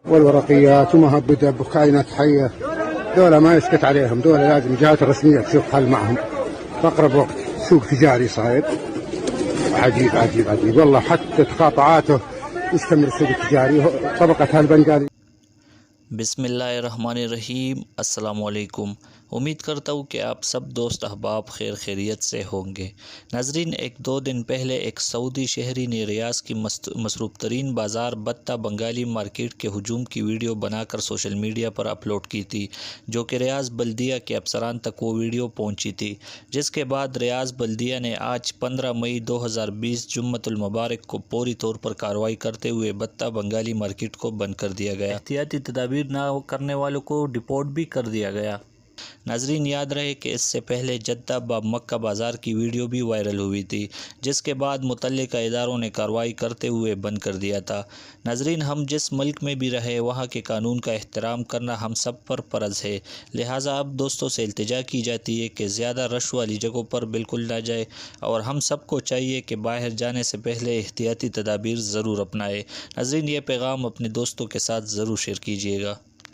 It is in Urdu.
والورقيات ومهبده بكائنات حيه، دولة ما يسكت عليهم، دولة لازم الجهات الرسميه تشوف حل معهم بأقرب وقت. سوق تجاري صاير عجيب عجيب عجيب والله، حتى تقاطعاته يستمر السوق التجاري. طبقة هالبنغالي. بسم اللہ الرحمن الرحیم۔ السلام علیکم۔ امید کرتا ہوں کہ آپ سب دوست احباب خیر خیریت سے ہوں گے۔ ناظرین، ایک دو دن پہلے ایک سعودی شہری نے ریاض کی مصروف ترین بازار بتہ بنگالی مارکیٹ کے ہجوم کی ویڈیو بنا کر سوشل میڈیا پر اپلوڈ کی تھی، جو کہ ریاض بلدیہ کے افسران تک وہ ویڈیو پہنچی تھی، جس کے بعد ریاض بلدیہ نے آج 15 مئی 2020 جمعۃ المبارک کو فوری طور پر کارروائی کرتے ہوئے بتہ بنگالی مارکیٹ کو بند کر دیا گیا۔ احتیاطی تدابیر نہ کرنے والوں کو ڈپورٹ بھی کر دیا گیا۔ ناظرین، یاد رہے کہ اس سے پہلے جدہ باب مکہ بازار کی ویڈیو بھی وائرل ہوئی تھی، جس کے بعد متعلقہ اداروں نے کارروائی کرتے ہوئے بند کر دیا تھا۔ ناظرین، ہم جس ملک میں بھی رہے وہاں کے قانون کا احترام کرنا ہم سب پر فرض ہے، لہٰذا اب دوستوں سے التجا کی جاتی ہے کہ زیادہ رش والی جگہوں پر بالکل نہ جائے، اور ہم سب کو چاہیے کہ باہر جانے سے پہلے احتیاطی تدابیر ضرور اپنائیں۔ ناظرین، یہ پیغام اپنے دوستوں کے ساتھ ضرور شیئر کیجیے گا۔